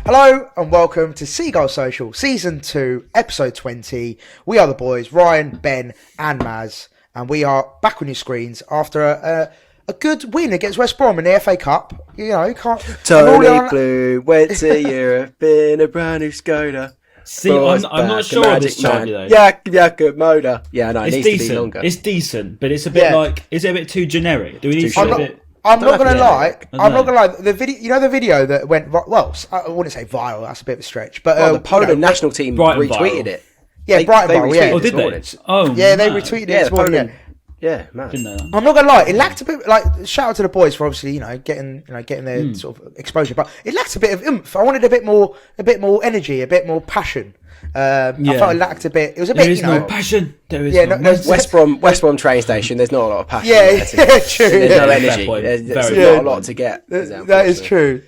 Hello and welcome to Seagulls Social, Season 2, Episode 20. We are the boys, Ryan, Ben and Maz, and we are back on your screens after a good win against West Brom in the FA Cup. You know, can't... Tony Blue went to Europe in a brand new Skoda. See, I'm not sure on this chart, though. Yeah, good motor. Yeah, no, it it's needs decent. to be longer. It's decent, but it's a bit like... Is it a bit too generic? Do we need to a bit... I'm not going to lie. The video, you know, the video that went well. I wouldn't say viral. That's a bit of a stretch. But the Poland national team Brighton retweeted viral. it. Yeah, Brighton viral. Yeah. Oh, did they? Oh, yeah, they retweeted it this morning. Yeah, man. Didn't know that. I'm not going to lie. It lacked a bit. Like, shout out to the boys for obviously, getting their sort of exposure. But it lacked a bit of oomph. I wanted a bit more energy, a bit more passion. I felt it lacked a bit. It was a bit. There is no passion. There is West Brom train station. There's not a lot of passion. Yeah, true. There's no energy. There's not a lot to get. That is true.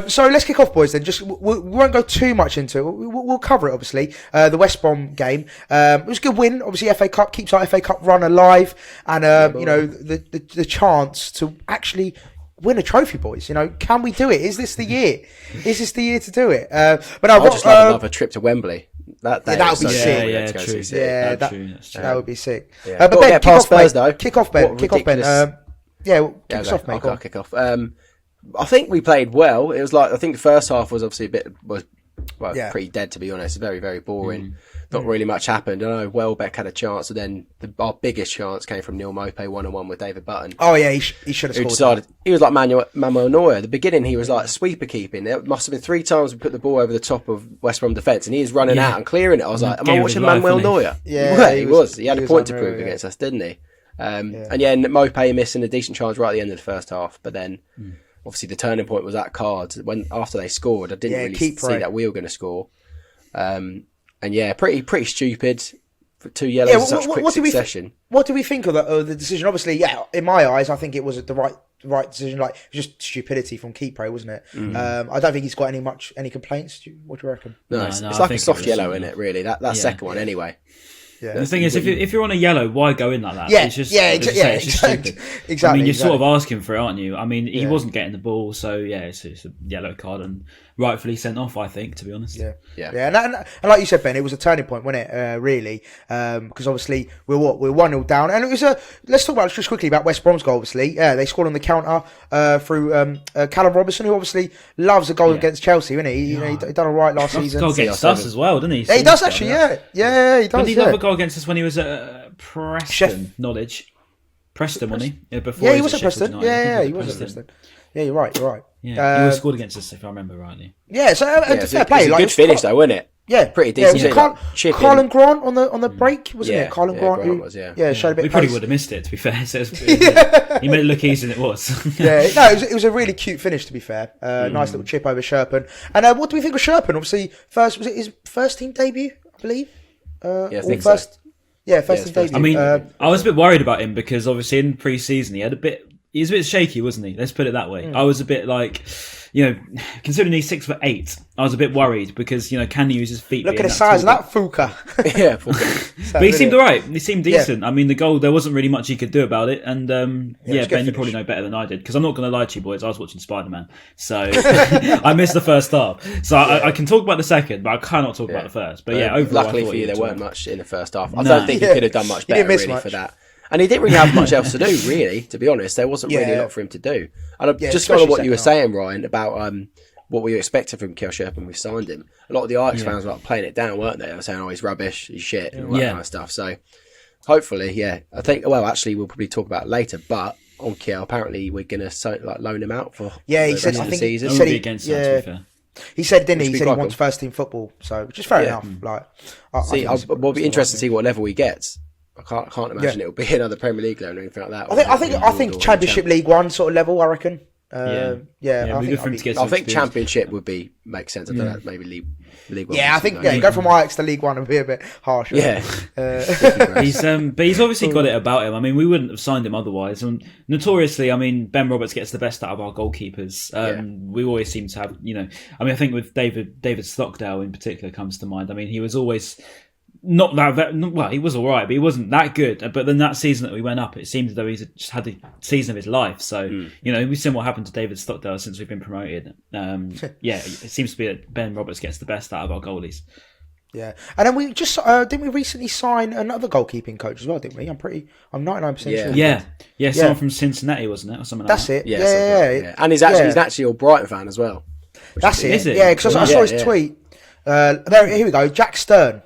So let's kick off, boys. Then we won't go too much into it. We'll cover it. Obviously, the West Brom game. It was a good win. Obviously, FA Cup keeps our FA Cup run alive, and the chance to actually win a trophy, boys. Can we do it? Is this the year? Is this the year to do it? But I'd just love another trip to Wembley. That would be sick. Yeah, true. That would be sick. Yeah. But Ben, kick off, Ben. Kick off, Ben. Kick us off, mate. I'll kick off. I think we played well. It was I think the first half was obviously pretty dead, to be honest. Very, very boring. Not really much happened. I know Welbeck had a chance, and then our biggest chance came from Neil Mwepu 1-on-1 with David Button. Oh yeah, he should have scored. He was like Manuel Neuer. At the beginning, he was like sweeper keeping. There must have been 3 times we put the ball over the top of West Brom defence, and he was running out and clearing it. I was like, am I watching Manuel Neuer? Yeah, he was. He had a point to prove against us, didn't he? And Mopé missing a decent chance right at the end of the first half, but then obviously the turning point was that card. When after they scored, I didn't really see that we were going to score. And pretty stupid for 2 yellows in such quick succession. What do we think of the decision? Obviously, in my eyes, I think it was the right decision. Like, it was just stupidity from Kipre, wasn't it? I don't think he's got any complaints. What do you reckon? No, it's like a soft yellow, isn't it? Really, that second one anyway. Yeah. The thing is, if you're on a yellow, why go in like that? Yeah, it's just, it's just stupid. Exactly. I mean, you're sort of asking for it, aren't you? I mean, he wasn't getting the ball, so it's a yellow card and rightfully sent off, I think, to be honest. Yeah. And like you said, Ben, it was a turning point, wasn't it? Really, because obviously we're 1-0 down, and it was let's talk about just quickly about West Brom's goal. Obviously, they scored on the counter through Callum Robinson, who obviously loves a goal against Chelsea, isn't he? He done all right last season. Goal against us as well, didn't he? Yeah, he does actually. Yeah, he does. Did he have a goal against us when he was at Preston? Preston, wasn't he? Before he was at Preston. He was at Preston. Yeah, you're right. Yeah, he was scored against us, if I remember rightly. Yeah, so fair play. It's a good finish, though, wasn't it? Yeah, pretty decent. Carlin Grant on the break, wasn't it? Carlin Grant, Grant was, showed a bit. We probably would have missed it, to be fair. So he made it look easier than it was. It was a really cute finish, to be fair. Nice little chip over Sherpen. And what do we think of Sherpen? Obviously, was it his first team debut? I believe. I think so. Yeah, first team debut. I mean, I was a bit worried about him because obviously in pre-season he was a bit shaky, wasn't he? Let's put it that way. I was a bit like, considering he's 6'8", I was a bit worried because, can he use his feet? Look at the size of that Fuka. Fuka. But he seemed alright. He seemed decent. I mean, the goal, there wasn't really much he could do about it. And Ben, you probably know better than I did because I'm not going to lie to you, boys. I was watching Spider-Man, so I missed the first half. So I can talk about the second, but I cannot talk about the first. But overall, luckily for you, there weren't much in the first half. I don't think he could have done much better really for that. And he didn't really have much else to do, really, to be honest. There wasn't really a lot for him to do. And just on what you were saying, Ryan, about what we expected from Kjell Sherp when we signed him. A lot of the Ajax fans were playing it down, weren't they? They were saying, he's rubbish, he's shit, and all that kind of stuff. So, hopefully, I think, actually, we'll probably talk about it later, but on Kjell, apparently, we're going to loan him out for he said, the season. He said against that, to be fair. He said, didn't he? He said he wants first team football, so which is fair enough. We'll be interested to see what level he gets. I can't imagine it'll be another Premier League level or anything like that. I think Championship League One sort of level. I reckon. I think Championship would make sense. I don't know, maybe League One. Yeah, I think go from Ajax to League One would be a bit harsh. Yeah, but he's obviously got it about him. I mean, we wouldn't have signed him otherwise. And notoriously, I mean, Ben Roberts gets the best out of our goalkeepers. We always seem to have, I mean, I think with David Stockdale in particular comes to mind. I mean, he was always not that well, he was all right, but he wasn't that good. But then that season that we went up, it seemed as though he's just had the season of his life. So we've seen what happened to David Stockdale since we've been promoted. It seems to be that Ben Roberts gets the best out of our goalies. Yeah, and then we just didn't we recently sign another goalkeeping coach as well, didn't we? I'm 99% sure. Yeah, someone from Cincinnati, wasn't it, or something? That's like it. Yeah. And he's actually a Brighton fan as well. That's it. Is it? Yeah, because I saw his tweet. Here we go. Jack Stern.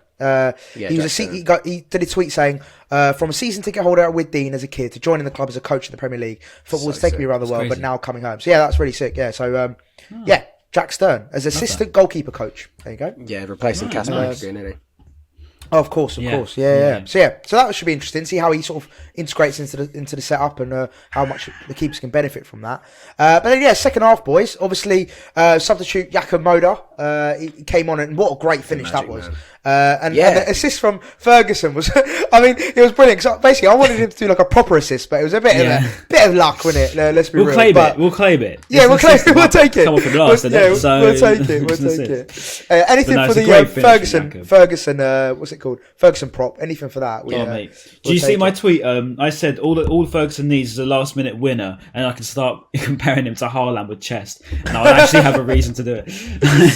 He did a tweet saying, from a season ticket holder with Dean as a kid to joining the club as a coach in the Premier League, football has taken me around the world, but now coming home. So that's really sick. Yeah, so Jack Stern as assistant goalkeeper coach. There you go. Yeah, replacing Casper Green, isn't he? Oh, of course. Yeah. So that should be interesting. See how he sort of integrates into the setup and how much the keepers can benefit from that. But then second half, boys. Obviously, substitute Jakob Moda. He came on and what a great finish that was. And the assist from Ferguson was, I mean, it was brilliant. Because basically, I wanted him to do like a proper assist, but it was a bit of luck, wasn't it? Let's be real. We'll claim it. Yeah, we'll claim it. We'll take it. Come off the last, we'll take it. Anything for the Ferguson. What's it called? Ferguson prop. Anything for that? Mate. Do you see my tweet? I said all Ferguson needs is a last minute winner, and I can start comparing him to Haaland with chest, and I'll actually have a reason to do it.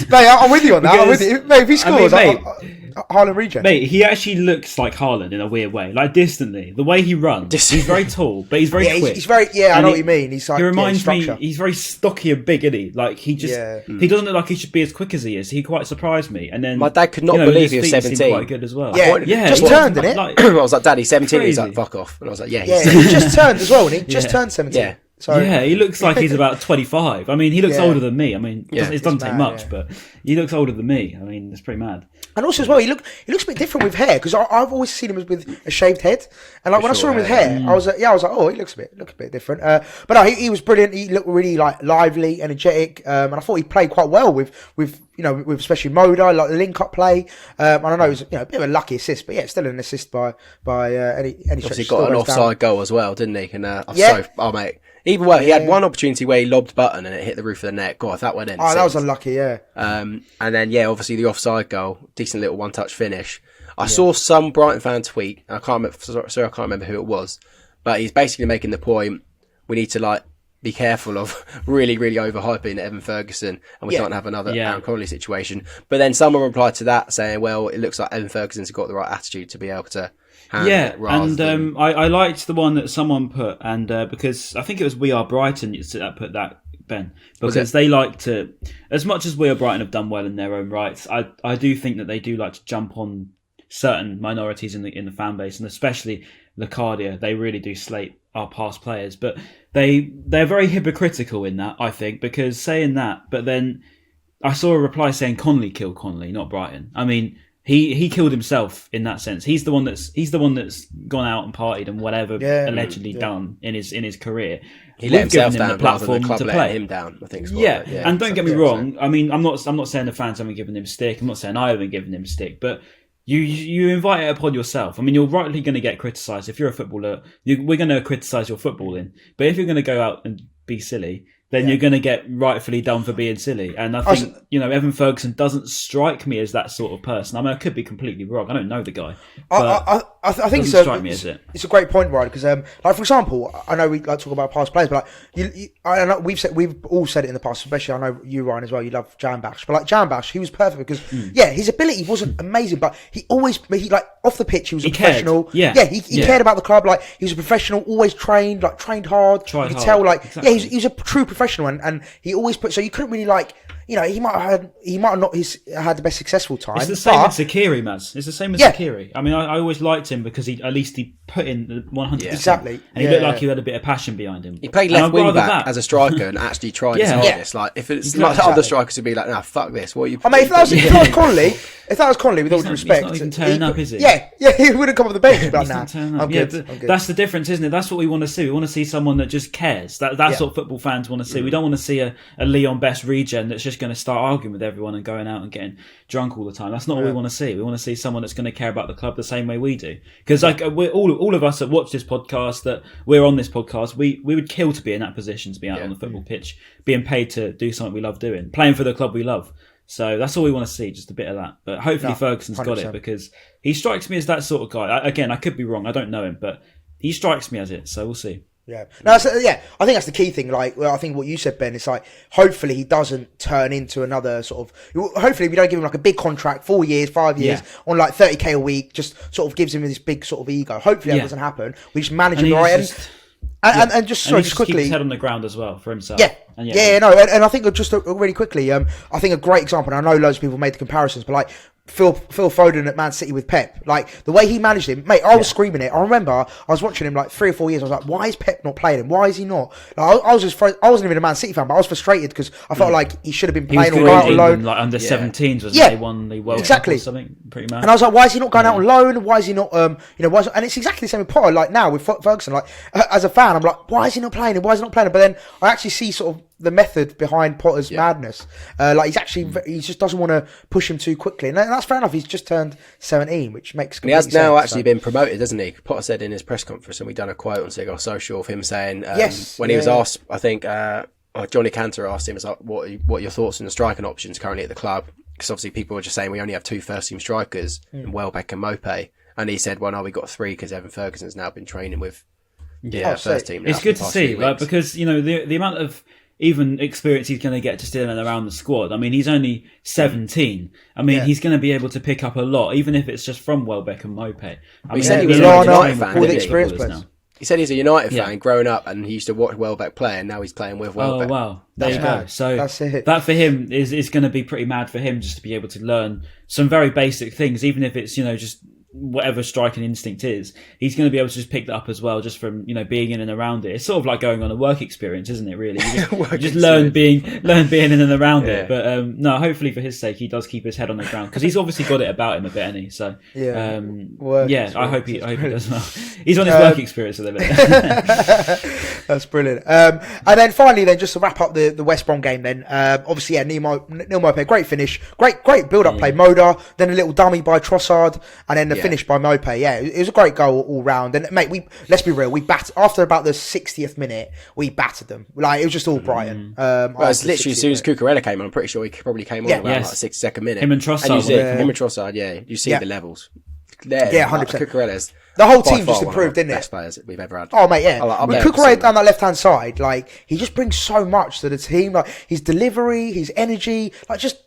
Mate, I'm with you on that. I'm with you. Mate, if he scores, Haaland regen. Mate, he actually looks like Haaland in a weird way, like distantly. The way he runs, he's very tall, but he's very quick. He's very, I know what you mean. He's like, he reminds me, he's very stocky and big, isn't he? Like he doesn't look like he should be as quick as he is. He quite surprised me. And then my dad could not believe he was 17. Quite good as well. Just turned, didn't it? I was like, Daddy, 17. He's like, fuck off. And I was like, he just turned as well, and he just turned 17. Yeah. So, he looks like he's about 25. I mean, he looks older than me. I mean, it doesn't take much, but he looks older than me. I mean, it's pretty mad. And also as well, he looks a bit different with hair, because I've always seen him with a shaved head, and like when I saw him with hair, I was like, oh, he looks a bit different. But no, he was brilliant. He looked really like lively, energetic, and I thought he played quite well with especially Moda, like the link-up play. I don't know, it was a bit of a lucky assist, but still an assist by any. Obviously, got an offside goal as well, didn't he? And mate. Even well, he had one opportunity where he lobbed button and it hit the roof of the net. God, that went in. Oh, that was unlucky, yeah. And then, obviously the offside goal, decent little one-touch finish. I saw some Brighton fan tweet, and I can't remember who it was, but he's basically making the point, we need to be careful of really, really overhyping Evan Ferguson, and we can't have another Aaron Connolly situation. But then someone replied to that saying, well, it looks like Evan Ferguson's got the right attitude to be able to I liked the one that someone put, and because I think it was We Are Brighton that put that, Ben, because they like to, as much as We Are Brighton have done well in their own rights, I do think that they do like to jump on certain minorities in the fan base, and especially Lacardia. They really do slate our past players, but they're very hypocritical in that, I think, because saying that, but then I saw a reply saying Connolly killed Connolly, not Brighton. I mean, He killed himself in that sense. He's the one that's gone out and partied and whatever allegedly done in his career. He let himself down rather than the club letting him down, I think. And don't get me wrong. I mean, I'm not saying the fans haven't given him stick. I'm not saying I haven't given him stick, but you invite it upon yourself. I mean, you're rightly going to get criticised if you're a footballer. We're going to criticise your footballing, but if you're going to go out and be silly, then you're going to get rightfully done for being silly. And I think, Evan Ferguson doesn't strike me as that sort of person. I mean, I could be completely wrong. I don't know the guy. I think it's a great point, right? Because, like, for example, I know we talk about past players, but I know we've all said it in the past, especially I know you, Ryan, as well. You love Jan Bash. But like Jan Bash, he was perfect because, his ability wasn't amazing, but he off the pitch, he was a professional. He cared about the club. Like, he was a professional, always trained hard. You could tell, he was a true professional, and he always put. So you couldn't really he might have not had the best successful time. It's the same as Zakiri, Maz. It's the same as Zakiri. I mean, I always liked him because he put in the 100%. Exactly. And he looked like he had a bit of passion behind him. He played left wing back as a striker and actually tried his hardest. Like, if it's other strikers would be like, nah, fuck this. What are you? I mean, if that was Connolly, with all due respect, he's not even turning up, is it? Yeah, he wouldn't come off the bench. But nah, I'm good. That's the difference, isn't it? That's what we want to see. We want to see someone that just cares. That's what football fans want to see. We don't want to see a Leon Best regen that's just going to start arguing with everyone and going out and getting drunk all the time. That's not what we want to see. We want to see someone that's going to care about the club the same way we do. Because we're all of us that watch this podcast, that we're on this podcast, we would kill to be in that position, to be out on the football pitch, being paid to do something we love doing, playing for the club we love. So that's all we want to see, just a bit of that. But hopefully Ferguson's 100%. Got it, because he strikes me as that sort of guy. Again, I could be wrong. I don't know him, but he strikes me as it. So we'll see. Yeah, no, I think that's the key thing. Like, I think what you said, Ben, it's like, hopefully he doesn't turn into another sort of. Hopefully we don't give him like a big contract, 4 years, 5 years, on like 30k a week, just sort of gives him this big sort of ego. Hopefully that doesn't happen. We just manage him right, and just quickly, keep his head on the ground as well for himself. And I think just really quickly, I think a great example. And I know loads of people made the comparisons, but like. Phil Foden at Man City with Pep, like the way he managed him, mate. I was screaming it. I remember I was watching him like 3 or 4 years. I was like, why is Pep not playing him? Why is he not? Like, I was just I wasn't even a Man City fan, but I was frustrated because I felt like he should have been playing all out on loan, like under 17s. Was they won the World Cup or something? Pretty mad. And I was like, why is he not going out on loan? Why is he not? And it's exactly the same with Potter. Like now with Ferguson, like as a fan, I'm like, why is he not playing him? Why is he not playing him? But then I actually see sort of the method behind Potter's madness. Like he just doesn't want to push him too quickly, and that's fair enough. He's just turned 17, which makes he has now actually been promoted, hasn't he? Potter said in his press conference, and we done a quote on Seagulls Social of him saying when he was asked, I think Johnny Cantor asked him, like, what are your thoughts on the striking options currently at the club? Because obviously people were just saying we only have 2 first team strikers, in Welbeck and Mwepu, and he said, well, no, we got 3 because Evan Ferguson's now been training with first team. It's good to see, like, because the amount of even experience he's going to get just in and around the squad. I mean, he's only 17. I mean, he's going to be able to pick up a lot, even if it's just from Welbeck and Mwepu. He said he was a United fan. All the experience players. He said he's a United fan growing up, and he used to watch Welbeck play, and now he's playing with Welbeck. Oh, wow. There you go. So that for him is going to be pretty mad for him, just to be able to learn some very basic things, even if it's, just whatever striking instinct is. He's going to be able to just pick that up as well, just from being in and around it. It's sort of like going on a work experience, isn't it? Really, you just learn being in and around it. But no, hopefully for his sake, he does keep his head on the ground, because he's obviously got it about him a bit, hasn't he? So I hope he does well. He's on his work experience a little bit. That's brilliant. And then finally, just to wrap up the West Brom game, then obviously Neil Mwepu, great finish, great build up play, Moda, then a little dummy by Trossard, and then the finish by Mwepu. It was a great goal all round. And mate, let's be real, after about the 60th minute, we battered them. Like, it was just all Brighton. It's literally as soon as Cucurella came on, I'm pretty sure he probably came on around like 62nd minute. Him and Trossard, you see the levels. There, 100%. Cucurella's the whole team just improved, didn't it? Best players that we've ever had. Oh mate, when Cucurella down that left hand side, like, he just brings so much to the team. Like, his delivery, his energy,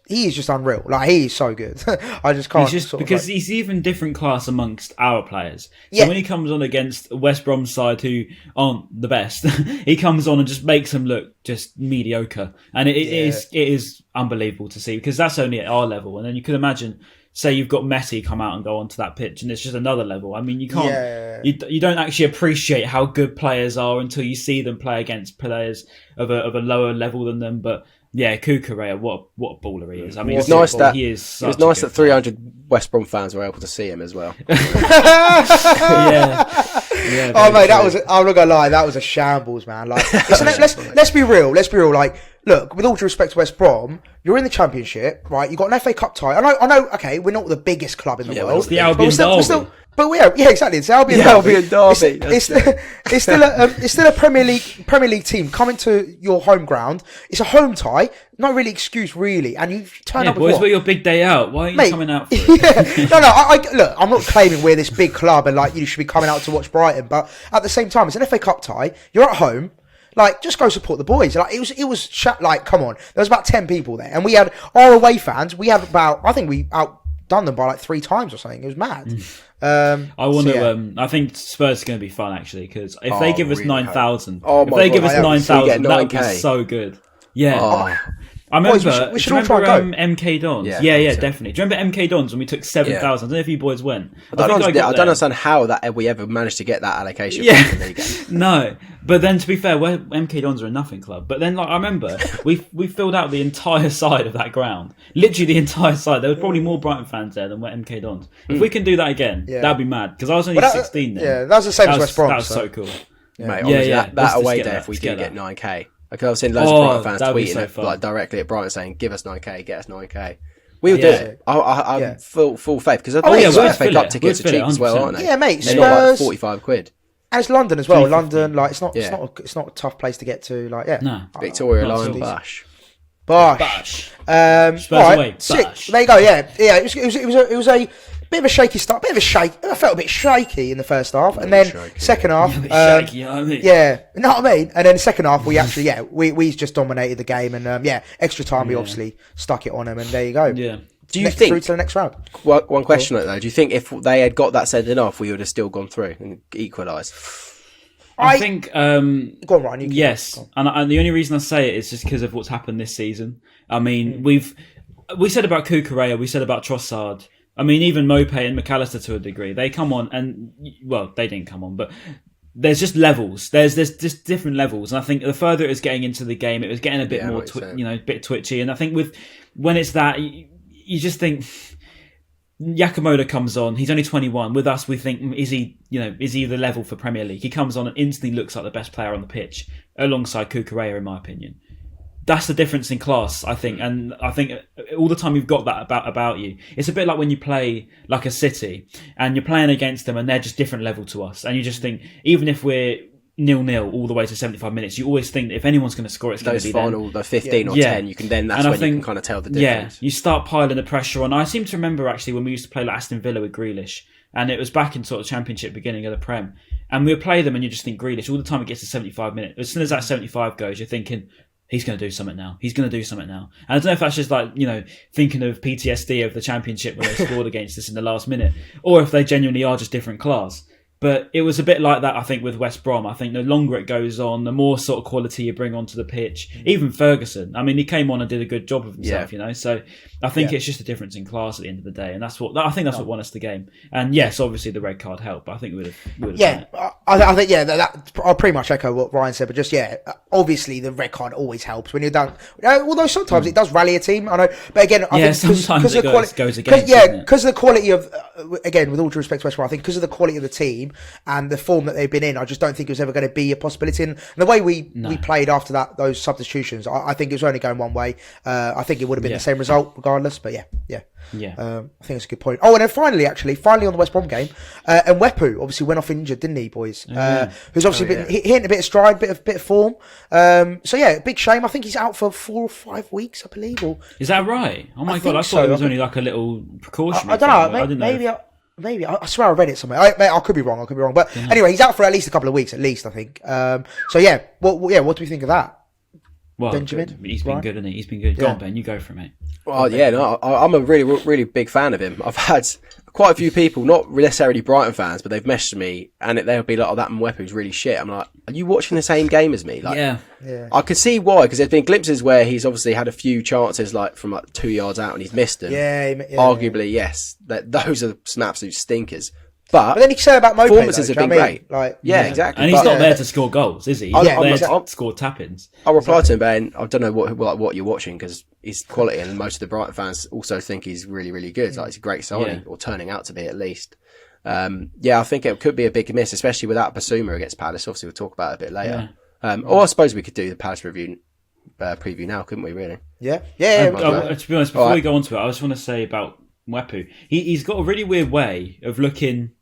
he is just unreal. Like, he is so good. I just can't. He's even different class amongst our players. So when he comes on against West Brom's side, who aren't the best, he comes on and just makes them look just mediocre, and it is unbelievable to see, because that's only at our level. And then you could imagine, say you've got Messi come out and go onto that pitch, and it's just another level. I mean, you can't, you don't actually appreciate how good players are until you see them play against players of a lower level than them. But Cucurella, what a baller he is. I mean, it was nice that 300 West Brom fans were able to see him as well. Mate, I'm not gonna lie, that was a shambles, man. Like, let's be real. Like, look, with all due respect to West Brom, you're in the Championship, right? You got an FA Cup tie. I know. Okay, we're not the biggest club in the world. It's the Albion Derby. But exactly. It's the Albion Derby. It's still a Premier League team coming to your home ground. It's a home tie. Not really excuse, really. And you turn up. Boys, with got your big day out. Why are you coming out for it? Look, I'm not claiming we're this big club and like you should be coming out to watch Brighton. But at the same time, it's an FA Cup tie. You're at home. Like, just go support the boys. Like, it was like, come on. There was about 10 people there, and we had our away fans. We had I think we outdone them by like 3 times or something. It was mad. I think Spurs are going to be fun, actually, because if they give us 9,000, that would be so good. Yeah. I remember, boys, we should all try and go. MK Dons. Yeah, definitely. Do you remember MK Dons when we took 7,000? I don't know if you boys went. I don't understand how we ever managed to get that allocation. Yeah. No, but then to be fair, MK Dons are a nothing club. But then, like, I remember we filled out the entire side of that ground. Literally the entire side. There was probably more Brighton fans there than were MK Dons. If we can do that again, that'd be mad. Because I was only 16 then. Yeah, that was the same as West Brom. That was so cool. Mate, that away day, if we do get 9k. Because I've seen loads of Brighton fans tweeting like directly at Brighton saying, "Give us 9k, get us 9k." We'll do it. I'm full faith, because FA Cup tickets are cheap as well, aren't they? Yeah, mate. They're not like 45 quid. And it's London as well. London, like, it's not a tough place to get to. Like, no. Victoria Line Bash. Bosh. Spurs away. Sick. There you go. Yeah. It was a bit of a shaky start. I felt a bit shaky in the first half, and then second half. Shaky, you know what I mean? Yeah, you know what I mean. And then the second half, we actually, we just dominated the game, and extra time we obviously stuck it on them, and there you go. Yeah. Do you think through to the next round? One question though. Do you think if they had got that sending off, we would have still gone through and equalised? I think. Go on, Ryan. Yes, and the only reason I say it is just because of what's happened this season. I mean, we said about Cucurella, we said about Trossard. I mean, even Mwepu and McAllister to a degree, they come on and, well, they didn't come on, but there's just levels. There's just different levels. And I think the further it was getting into the game, it was getting a bit more, a bit twitchy. And I think when it's that, you just think Yakamoto comes on. He's only 21. With us, we think, is he the level for Premier League? He comes on and instantly looks like the best player on the pitch alongside Cucurella, in my opinion. That's the difference in class, I think. And I think all the time you've got that about you. It's a bit like when you play like a City and you're playing against them and they're just different level to us. And you just think, even if we're 0-0 all the way to 75 minutes, you always think that if anyone's going to score, it's going to be final, the 15 or 10, you can then, that's when you can kind of tell the difference. Yeah, you start piling the pressure on. I seem to remember actually when we used to play like Aston Villa with Grealish, and it was back in sort of Championship, beginning of the Prem. And we would play them and you just think Grealish, all the time it gets to 75 minutes. As soon as that 75 goes, you're thinking, he's going to do something now. He's going to do something now. And I don't know if that's just like, thinking of PTSD of the Championship when they scored against us in the last minute, or if they genuinely are just different class. But it was a bit like that, I think, with West Brom. I think the longer it goes on, the more sort of quality you bring onto the pitch. Even Ferguson, I mean, he came on and did a good job of himself, So I think it's just a difference in class at the end of the day, and that's what won us the game. And yes, obviously the red card helped, but I think we would have. Yeah, I think that I'll pretty much echo what Ryan said, but just obviously the red card always helps when you're down. Although sometimes it does rally a team, I know. But again, I think sometimes it goes against. Because of the quality of, again, with all due respect to West Brom, I think because of the quality of the team and the form that they've been in, I just don't think it was ever going to be a possibility. And the way we played after those substitutions, I think it was only going one way. I think it would have been the same result regardless. But I think it's a good point. Oh, and then finally on the West Brom game, and Mwepu obviously went off injured, didn't he, boys? Who's obviously been hitting a bit of stride, bit of form. Big shame. I think he's out for 4 or 5 weeks, I believe. Or is that right? Oh my god, I thought it was only like a little precaution. I don't know. Maybe I swear I read it somewhere. I could be wrong. But anyway, he's out for at least a couple of weeks, at least I think. What do we think of that? Well, Benjamin, he's been good, hasn't he? He's been good. Go on, Ben, you go for it, mate. Well, I'm a really, really big fan of him. I've had quite a few people, not necessarily Brighton fans, but they've messaged me and they'll be like, "Oh, that Mwepu's really shit." I'm like, "Are you watching the same game as me?" Like, yeah. I could see why, because there's been glimpses where he's obviously had a few chances, like from like 2 yards out, and he's missed them. Arguably, yes, those are some absolute stinkers. But then you can say about Mwepu, performances have been great. Exactly. And he's not there to score goals, is he? He's there to score tap-ins. I'll reply to him, Ben. I don't know what you're watching, because he's quality, and most of the Brighton fans also think he's really, really good. Like, he's a great signing, or turning out to be at least. I think it could be a big miss, especially without Basuma against Palace. Obviously, we'll talk about it a bit later. Or I suppose we could do the Palace preview now, couldn't we? Really? Yeah. To be honest, before we go on to it, I just want to say about Mwepu. He's got a really weird way of looking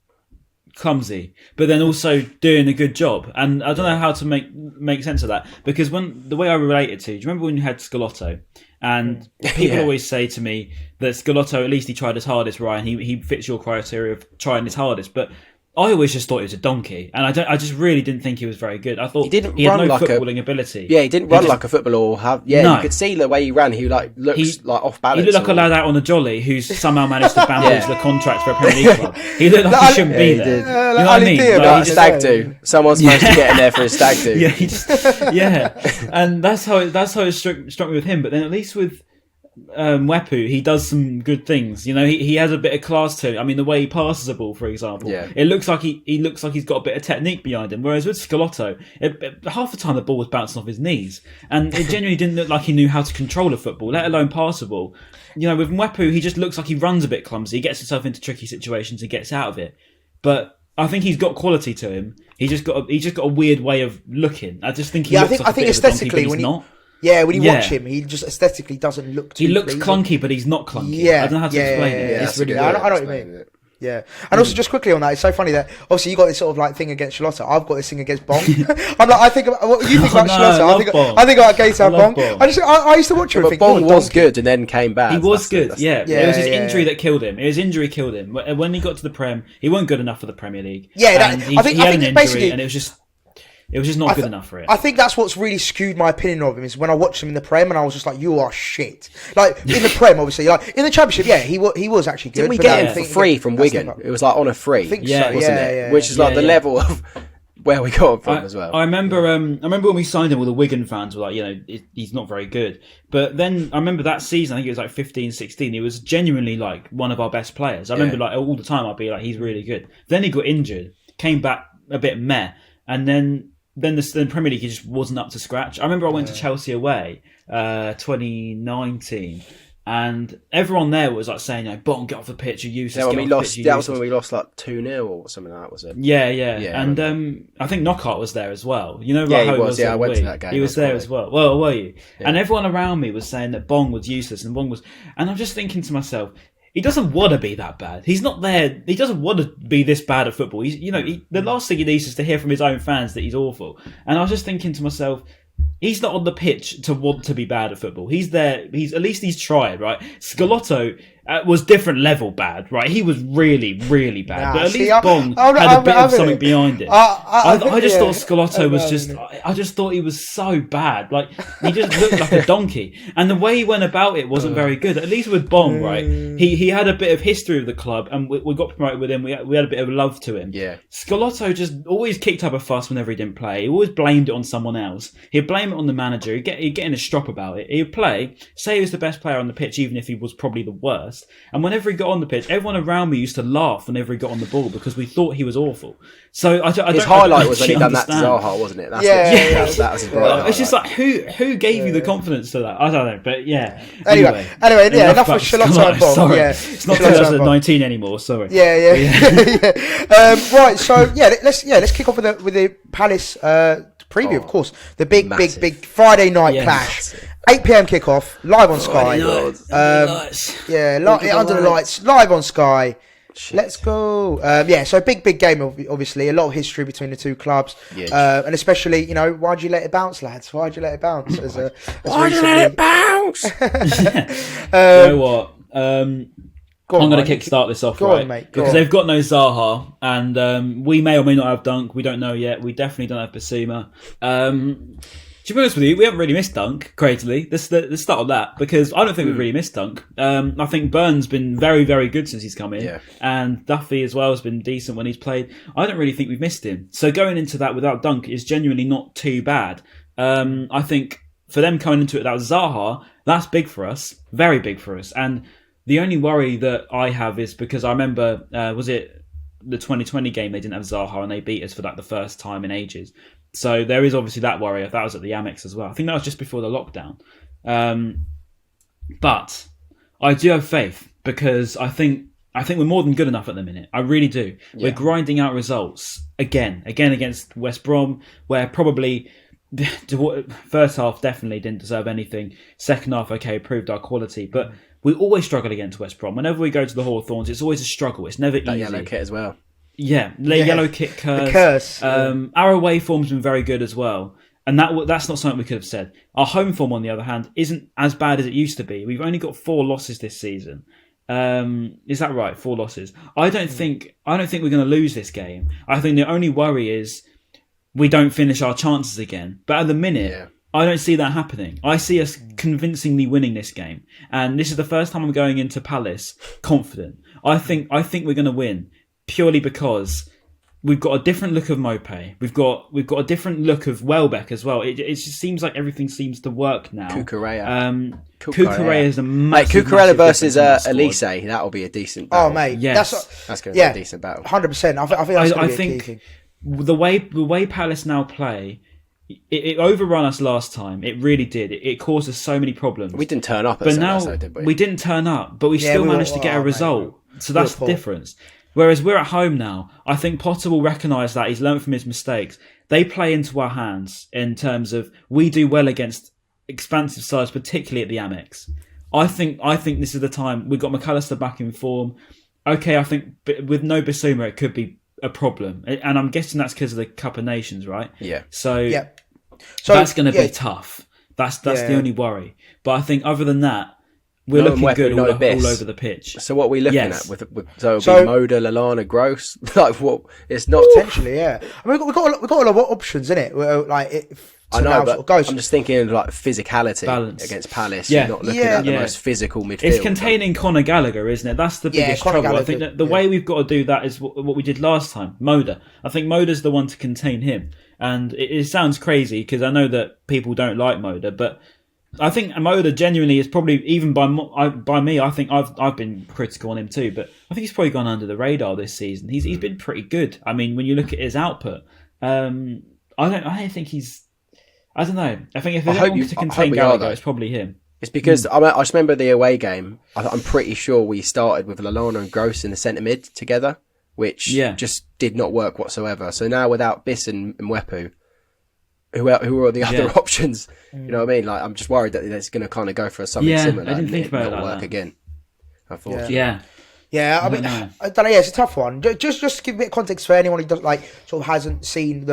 clumsy, but then also doing a good job, and I don't know how to make sense of that, because the way I relate it to, do you remember when you had Scalotto? And people always say to me that Scalotto, at least he tried his hardest, Ryan. He fits your criteria of trying his hardest, but I always just thought he was a donkey, and I just really didn't think he was very good. I thought he had no footballing ability. Yeah, he didn't run like a footballer or have. Yeah, no. You could see the way he ran. He looks like off balance. He looked like a lad out on a jolly who's somehow managed to bamboozle the contract for a Premier League club. He looked like he shouldn't be there. You know what I mean? Like stag do. Someone's supposed to get in there for a stag do. And that's how it struck me with him. But then at least with Mwepu, he does some good things. He has a bit of class to him. I mean, the way he passes a ball, for example, it looks like he's got a bit of technique behind him. Whereas with Scalotto, half the time the ball was bouncing off his knees, and it genuinely didn't look like he knew how to control a football, let alone pass a ball. With Mwepu, he just looks like he runs a bit clumsy. He gets himself into tricky situations and gets out of it. But I think he's got quality to him. He's just got a weird way of looking. I just think he looks like a bit aesthetically, of a donkey, but he's not. Yeah, when you watch him, he just aesthetically doesn't look too He looks clunky, but he's not clunky. I don't know how to explain it. It's really weird. I know what you mean. Yeah, and also just quickly on that, it's so funny that obviously you got this sort of like thing against Charlotte. I've got this thing against Bong. I'm like, I think about what you think about Charlotte. I think about Gator Bong. I used to watch him. But Bong was good and then came back. He was good. Yeah, it was his injury that killed him. Injury killed him. When he got to the Prem, he wasn't good enough for the Premier League. Yeah, he had an injury, and it was just not good enough for it. I think that's what's really skewed my opinion of him is when I watched him in the Prem and I was just like, you are shit. Like in the Prem, obviously, like in the Championship, yeah, he was actually good. Didn't we get him for free from Wigan? It was like on a free, wasn't it? Which is like the level of where we got him from as well. I remember when we signed him, all the Wigan fans were like, he's not very good. But then I remember that season, I think it was like 15, 16, he was genuinely like one of our best players. I remember like all the time I'd be like, he's really good. Then he got injured, came back a bit meh, and then the Premier League, he just wasn't up to scratch. I remember I went to Chelsea away, 2019, and everyone there was like saying, "Bong, get off the pitch, you're useless." Yeah, that was when we lost like 2-0 or something like that, was it? Yeah. And I think Knockout was there as well. You know, he was. Yeah, I went to that game. He was there as well. Well, were you? Yeah. And everyone around me was saying that Bong was useless, and I'm just thinking to myself, he doesn't want to be that bad. He's not there. He doesn't want to be this bad at football. The last thing he needs is to hear from his own fans that he's awful. And I was just thinking to myself, he's not on the pitch to want to be bad at football. He's there. At least he's tried, right? Scalotto was different level bad, right? He was really, really bad. But at least Bong had a bit of something behind it. I just thought Scalotto was just... I just thought he was so bad. Like, he just looked like a donkey. And the way he went about it wasn't very good. At least with Bong, right? He had a bit of history of the club, and we got promoted with him. We had a bit of love to him. Yeah. Scalotto just always kicked up a fuss whenever he didn't play. He always blamed it on someone else. He'd blame it on the manager. He'd get in a strop about it. He'd play, say he was the best player on the pitch, even if he was probably the worst. And whenever he got on the pitch, everyone around me used to laugh whenever he got on the ball because we thought he was awful. So his highlight was when he done that to Zaha, wasn't it? That was his highlight. It's just like who gave you the confidence to that? I don't know, but yeah. Anyway, enough of Charlotte and Bong. Sorry, it's not 2019 anymore. Sorry. Yeah. Right. So let's kick off with the Palace preview, of course. The big Friday night clash. 8 p.m. kickoff, live on Sky. Under the lights, live on Sky. Shit. Let's go. So big game, obviously. A lot of history between the two clubs. Yeah. And especially, why'd you let it bounce, lads? Why'd you let it bounce? Why'd you let it bounce? You know what? I'm going to kickstart this off, right? Mate. Because they've got no Zaha, and we may or may not have Dunk. We don't know yet. We definitely don't have Basuma. To be honest with you, we haven't really missed Dunk, creatively. Let's start on that, because I don't think we've really missed Dunk. I think Burns been very, very good since he's come in, and Duffy as well has been decent when he's played. I don't really think we've missed him. So going into that without Dunk is genuinely not too bad. I think for them coming into it without Zaha, that's big for us, very big for us. And the only worry that I have is because I remember, was it the 2020 game, they didn't have Zaha and they beat us for like the first time in ages. So there is obviously that worry. That was at the Amex as well. I think that was just before the lockdown. But I do have faith, because I think we're more than good enough at the minute. I really do. Yeah. We're grinding out results again against West Brom, where probably first half definitely didn't deserve anything. Second half, proved our quality, but we always struggle against West Brom. Whenever we go to the Hawthorns, it's always a struggle. It's never easy. Yellow kit as well. Yeah, yellow kit curse. Our away form's been very good as well. And that's not something we could have said. Our home form, on the other hand, isn't as bad as it used to be. We've only got 4 losses this season. Is that right? 4 losses. I don't think we're going to lose this game. I think the only worry is we don't finish our chances again. But at the minute, I don't see that happening. I see us convincingly winning this game. And this is the first time I'm going into Palace confident. I think we're going to win, purely because we've got a different look of Mwepu. We've got a different look of Welbeck as well. It just seems like evereverything seems to work now. Cucurella. Cucurella is a massive, Cucurella versus Elise. That'll be a decent battle. Oh mate, yes. That's going to be a decent battle. 100%. I think that's going to be a key thing. The way Palace now play, it overrun us last time. It really did. It caused us so many problems. We didn't turn up. But now did we? We didn't turn up, but we still managed to get a result. So that's the difference. Whereas we're at home now, I think Potter will recognise that he's learned from his mistakes. They play into our hands in terms of we do well against expansive sides, particularly at the Amex. I think this is the time. We've got McAllister back in form. okay, I think with no Bissouma, it could be a problem. And I'm guessing that's because of the Cup of Nations, right? Yeah. So that's going to be tough. That's the only worry. But I think other than that, we're looking good all over the pitch. So what are we looking at? So it'll be Moda, Lallana, Gross? Like what? It's not... Potentially, yeah. I mean, we've got a lot of options, innit? I know, but I'm just thinking like physicality balance against Palace. You're not looking at the most physical midfield. It's containing Conor Gallagher, isn't it? That's the biggest trouble. Gallagher, I think that the way we've got to do that is what we did last time. Moda. I think Moda's the one to contain him. And it sounds crazy because I know that people don't like Moda, but I think Moda genuinely is probably, even by me, I think I've been critical on him too, but I think he's probably gone under the radar this season. He's been pretty good. I mean, when you look at his output, I don't think he's... I don't know. I think if there's anyone to contain Gallagher, it's probably him. It's because I just remember the away game. I'm pretty sure we started with Lallana and Gross in the centre mid together, which just did not work whatsoever. So now without Biss and Mwepu, who are the other options? You know what I mean? Like, I'm just worried that it's going to kind of go for something similar. I didn't think about it not like work that. Again. Unfortunately. Yeah, I mean, I don't know. Yeah, it's a tough one. Just to give a bit of context for anyone who doesn't sort of hasn't seen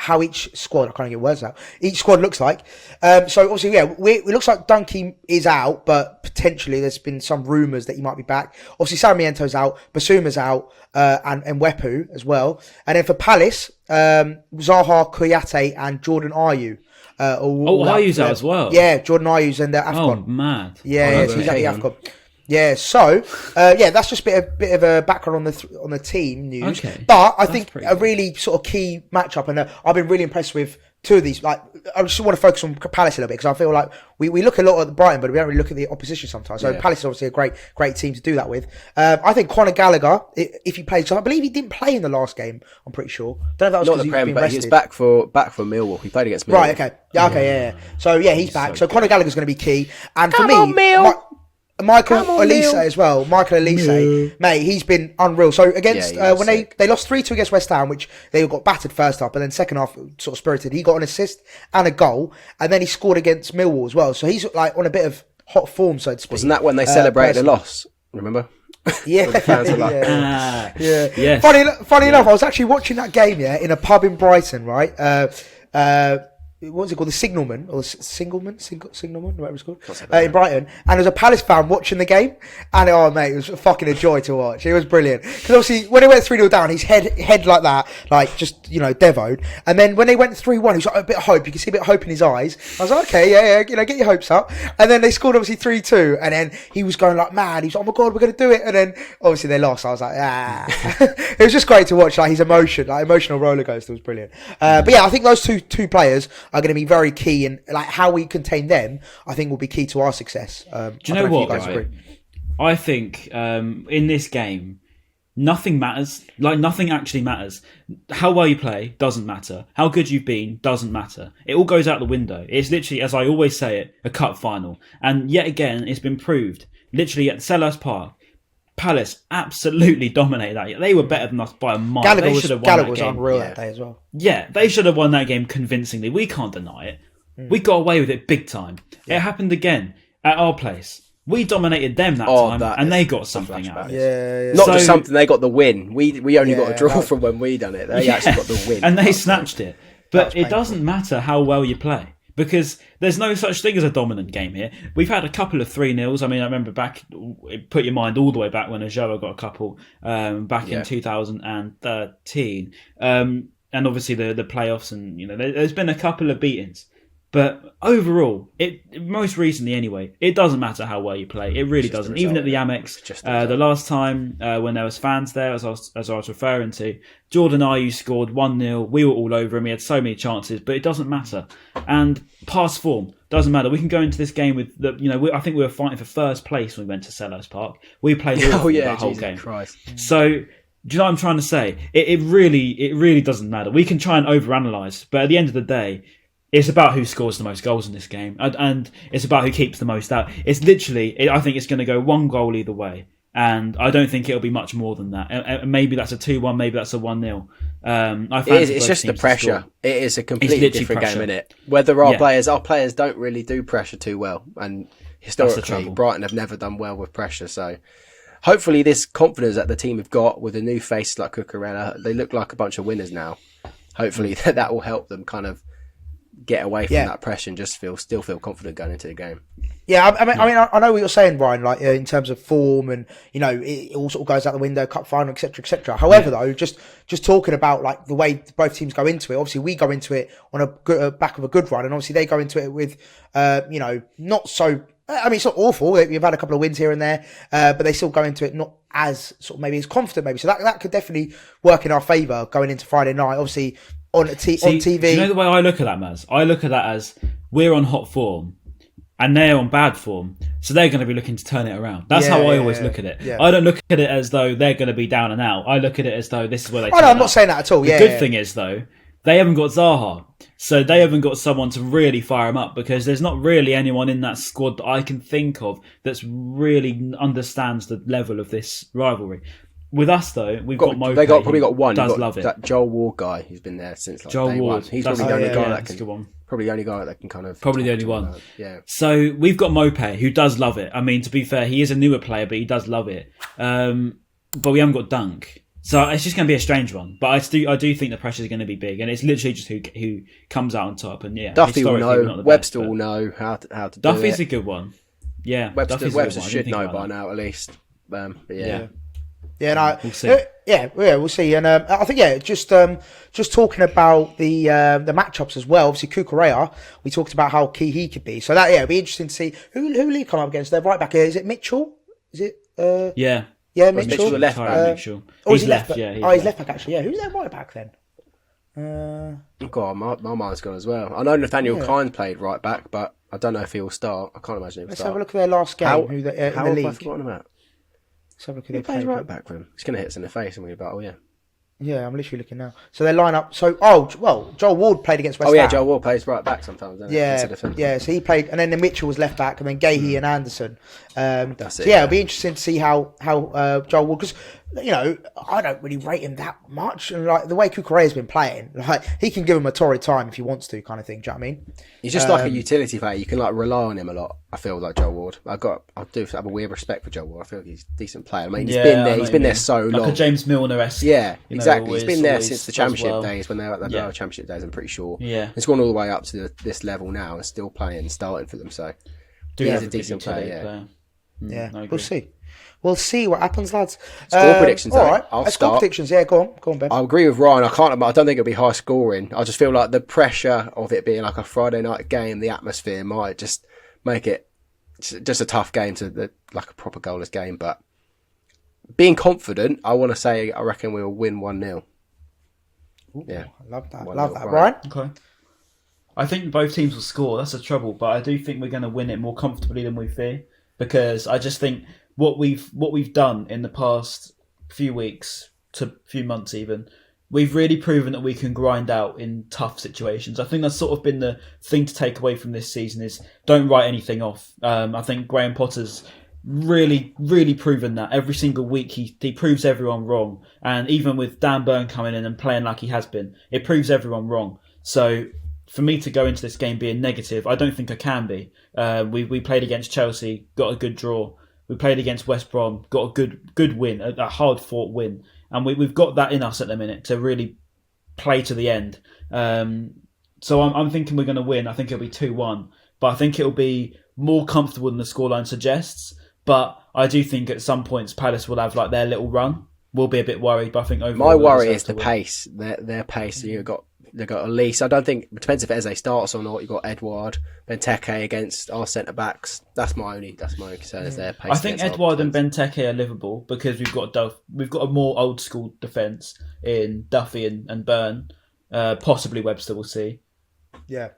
how each squad, I can't get words out, each squad looks like. So obviously, it looks like Dunkey is out, but potentially there's been some rumours that he might be back. Obviously, Sarmiento's out, Basuma's out, and Mwepu as well. And then for Palace, Zaha, Kouyaté and Jordan Ayew. Ayew's out as well. Yeah, Jordan Ayew's in the AFCON. Oh, mad. Yeah, so he's at the AFCON. Yeah, so that's just a bit of a background on the team news. Okay. But I think a really sort of key matchup, and I've been really impressed with two of these. Like, I just want to focus on Palace a little bit because I feel like we look a lot at Brighton, but we don't really look at the opposition sometimes. So Palace is obviously a great team to do that with. I think Conor Gallagher, if he played, so I believe he didn't play in the last game. I'm pretty sure. Don't know if that was not the Prem, but he was back for Millwall. He played against Millwall. Right. Okay. Yeah. So he's back. So Conor Gallagher's going to be key. And for me, Michael Olise as well. Michael Olise, mate, he's been unreal. So against when they lost 3-2 against West Ham, which they got battered first half, but then second half sort of spirited. He got an assist and a goal, and then he scored against Millwall as well. So he's like on a bit of hot form, so to speak. Wasn't that when they celebrated the loss? Remember? Yeah, the fans were like, yeah. Funny enough, I was actually watching that game in a pub in Brighton, right? What's it called? The Signalman or Signalman, whatever it's called, in Brighton. And there was a Palace fan watching the game, and mate, it was fucking a joy to watch. It was brilliant because obviously when it went 3-0 down, his head like that, like just devoed. And then when they went 3-1, he was like a bit of hope. You could see a bit of hope in his eyes. I was like, okay, yeah, get your hopes up. And then they scored obviously 3-2, and then he was going like mad. He was like, oh my god, we're gonna do it. And then obviously they lost. I was like, It was just great to watch. Like his emotional roller coaster was brilliant. But yeah, I think those two players are going to be very key, and like how we contain them, I think will be key to our success. Do you know what? I think in this game, nothing matters. Like nothing actually matters. How well you play doesn't matter. How good you've been doesn't matter. It all goes out the window. It's literally, as I always say it, a cup final. And yet again, it's been proved. Literally at Selhurst Park, Palace absolutely dominated that. They were better than us by a mile. Gallagher was unreal that day as well. Yeah, they should have won that game convincingly. We can't deny it. We got away with it big time. It happened again at our place. We dominated them that time, and they got something out of it. Yeah. Not just something, they got the win. We only got a draw from when we done it. They actually got the win. And they snatched it. But it doesn't matter how well you play, because there's no such thing as a dominant game here. We've had a couple of 3-0s. I mean, I remember put your mind all the way back when Ajoa got a couple back in 2013. And obviously the playoffs, and there's been a couple of beatings. But overall, most recently anyway, it doesn't matter how well you play. It really doesn't. Even at the Amex, the last time when there was fans there, as I was referring to, Jordan Ayew scored 1-0. We were all over him. He had so many chances, but it doesn't matter. And past form doesn't matter. We can go into this game with I think we were fighting for first place when we went to Selhurst Park. We played that whole game. Christ. So, do you know what I'm trying to say? It really doesn't matter. We can try and overanalyze, but at the end of the day, it's about who scores the most goals in this game, and it's about who keeps the most out. It's literally, I think it's going to go one goal either way, and I don't think it'll be much more than that. Maybe that's a 2-1, maybe that's a 1-0. It's just the pressure. It is a completely different game, isn't it? Whether our players don't really do pressure too well, and historically Brighton have never done well with pressure. So hopefully this confidence that the team have got with a new face like Cucurella, they look like a bunch of winners now. Hopefully that will help them kind of get away from that pressure and just still feel confident going into the game. Yeah, I mean, I know what you're saying, Brian. Like in terms of form, and it all sort of goes out the window, cup final, etc., etc. However, though, just talking about like the way both teams go into it. Obviously, we go into it on a back of a good run, and obviously they go into it with, not so. I mean, it's not awful. We've had a couple of wins here and there, but they still go into it not as sort of maybe as confident, maybe. So that could definitely work in our favour going into Friday night. Obviously on TV. Do you know the way I look at that, Maz? I look at that as we're on hot form and they're on bad form, so they're going to be looking to turn it around. That's how I always look at it. Yeah. I don't look at it as though they're going to be down and out. I look at it as though this is where they. Oh no, I'm not saying that at all. The good thing is though, they haven't got Zaha. So they haven't got someone to really fire him up, because there's not really anyone in that squad that I can think of that's really understands the level of this rivalry. With us though, we've got Mwepu. They probably got one. Does love it. That Joel Ward guy who's been there since Joel day Ward. one. He's probably the only guy that can. One. Probably the only guy that can kind of. Probably the only one. Yeah. So we've got Mwepu, who does love it. I mean, to be fair, he is a newer player, but he does love it. But we haven't got Dunk. So it's just going to be a strange one, but I do think the pressure is going to be big, and it's literally just who comes out on top. And Duffy will know, Webster will know how to do it. Duffy's a good one. Yeah, Webster should know by now at least. We'll see. We'll see. And I think just talking about the matchups as well. Obviously, Cucurella, we talked about how key he could be. So that it'll be interesting to see who Lee come up against. They're right back here. Is it Mitchell? Is it? Yeah. Yeah, Mitchell. Mitchell the left back. Mitchell. Oh, he's left back. Yeah, he's left back actually. Yeah, who's their right back then? God, my mind's gone as well. I know Nathaniel Klein played right back, but I don't know if he'll start. I can't imagine he'll Let's start. Have a look at their last game. How in the have league. I forgotten about? Let's have a look at He plays right back for him. It's going to hit us in the face and we're about, Yeah, I'm literally looking now. So they line up. So, Joel Ward played against West Ham. Joel Ward plays right back sometimes, doesn't he? Yeah, so he played, and then Mitchell was left back, and then Gahey and Anderson. That's it. So it'll be interesting to see how Joel Ward, because I don't really rate him that much, and like the way Cucurella's been playing, like he can give him a torrid time if he wants to, kind of thing. Do you know what I mean? He's just like a utility player. You can like rely on him a lot. I feel like Joel Ward. I do have a weird respect for Joel Ward. I feel like he's a decent player. I mean, he's been there. He's been there so long. Like a James Milner-esque. Yeah, exactly. He's been there since the Championship days, when they were at the Championship days. I'm pretty sure. Yeah, it's gone all the way up to this level now and still playing and starting for them. So he's a decent player. We'll see. We'll see what happens, lads. Score predictions. All right, score predictions. Yeah, go on, Ben. I agree with Ryan. I don't think it'll be high scoring. I just feel like the pressure of it being like a Friday night game, the atmosphere might just make it just a tough game like a proper goalless game. But being confident, I want to say I reckon we'll win 1-0. Yeah, I love that. Love that, Ryan. Okay. I think both teams will score. That's the trouble, but I do think we're going to win it more comfortably than we fear, because I just think what we've done in the past few weeks to few months even, we've really proven that we can grind out in tough situations. I think that's sort of been the thing to take away from this season, is don't write anything off. I think Graham Potter's really, really proven that. Every single week he proves everyone wrong. And even with Dan Burn coming in and playing like he has been, it proves everyone wrong. So for me to go into this game being negative, I don't think I can be. We played against Chelsea, got a good draw. We played against West Brom, got a good win, a hard-fought win. And we've got that in us at the minute to really play to the end. So I'm thinking we're going to win. I think it'll be 2-1. But I think it'll be more comfortable than the scoreline suggests. But I do think at some points Palace will have like their little run. We'll be a bit worried, but I think overall... My worry is the pace. Their pace. They've got Elise. I don't think... It depends if Eze starts or not. You've got Edouard, Benteke against our centre-backs. That's my only concern, is their pace. I think Edouard and Benteke are livable, because we've got a more old-school defence in Duffy and Byrne. Possibly Webster, we'll see. Yeah.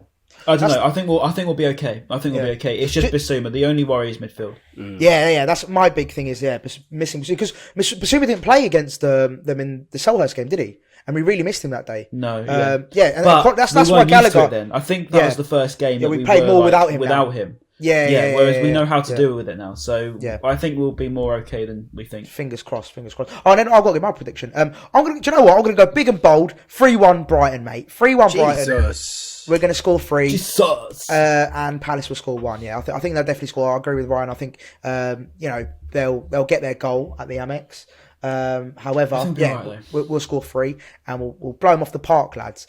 I don't know. I think we'll be okay. We'll be okay. It's just Bissouma. The only worry is midfield. Yeah. That's my big thing, is missing, because Bissouma didn't play against them in the Selhurst game, did he? And we really missed him that day. No. And but that's why Gallagher. then I think that was the first game. Yeah, we played more without him. Yeah. Whereas we know how to deal with it now, so I think we'll be more okay than we think. Fingers crossed. Oh, and then I've got to get my prediction. Do you know what? I'm gonna go big and bold. 3-1 Brighton, mate. 3-1 Brighton. We're going to score 3. Jesus. And Palace will score 1. Yeah, I think they'll definitely score. I agree with Ryan. I think they'll get their goal at the Amex. However, we'll score 3 and we'll blow them off the park, lads.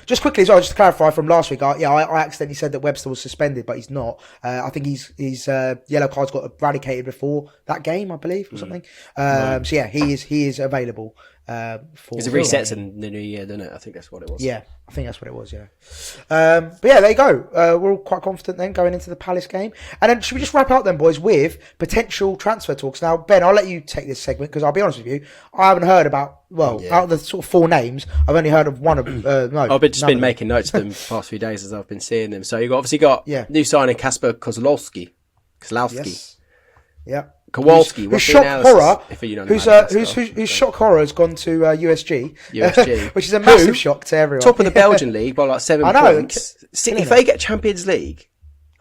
Just quickly as well, just to clarify from last week, I accidentally said that Webster was suspended, but he's not. I think his yellow cards got eradicated before that game, I believe, or something. So yeah, he is available. Because it resets in the new year, doesn't it? I think that's what it was. Yeah, I think that's what it was, yeah. But yeah, there you go. We're all quite confident then going into the Palace game. And then should we just wrap up then, boys, with potential transfer talks? Now, Ben, I'll let you take this segment because I'll be honest with you, I haven't heard about, out of the sort of 4 names, I've only heard of one of I've just been making notes of them the past few days as I've been seeing them. So you've obviously got new signing Kasper Kozlowski. Yes. Yeah. Kowalski, whose shock horror, whose shock horror has gone to USG, which is a massive shock to everyone. Top of the Belgian league by like 7 points. If they get Champions League,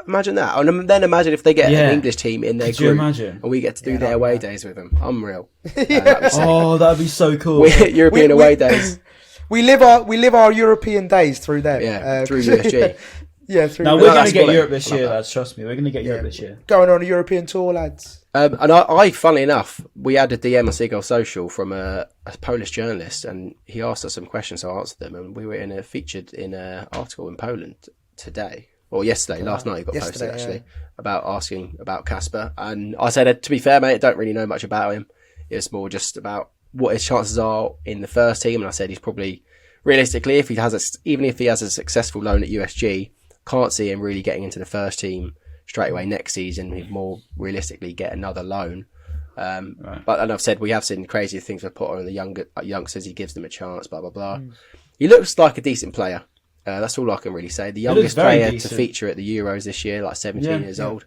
imagine that. And then imagine if they get an English team in their group, and we get to do their away days with them. Unreal. That'd be so cool. European away days. We live our European days through them. Through USG. Yeah, we're going to get Europe this year, lads. Trust me, we're going to get Europe this year. Going on a European tour, lads. And I, funnily enough, we had a DM on Seagulls Social from a Polish journalist, and he asked us some questions, so I answered them, and we were featured in an article in Poland today, or yesterday, last night it got posted actually, about asking about Kasper, and I said, to be fair, mate, I don't really know much about him. It's more just about what his chances are in the first team, and I said he's probably, realistically, even if he has a successful loan at USG, can't see him really getting into the first team straight away next season. He'd more realistically get another loan. But and I've said we have seen crazy things with Potter and the youngsters. He gives them a chance. Blah blah blah. He looks like a decent player. That's all I can really say. The youngest player to feature at the Euros this year, like 17 years old.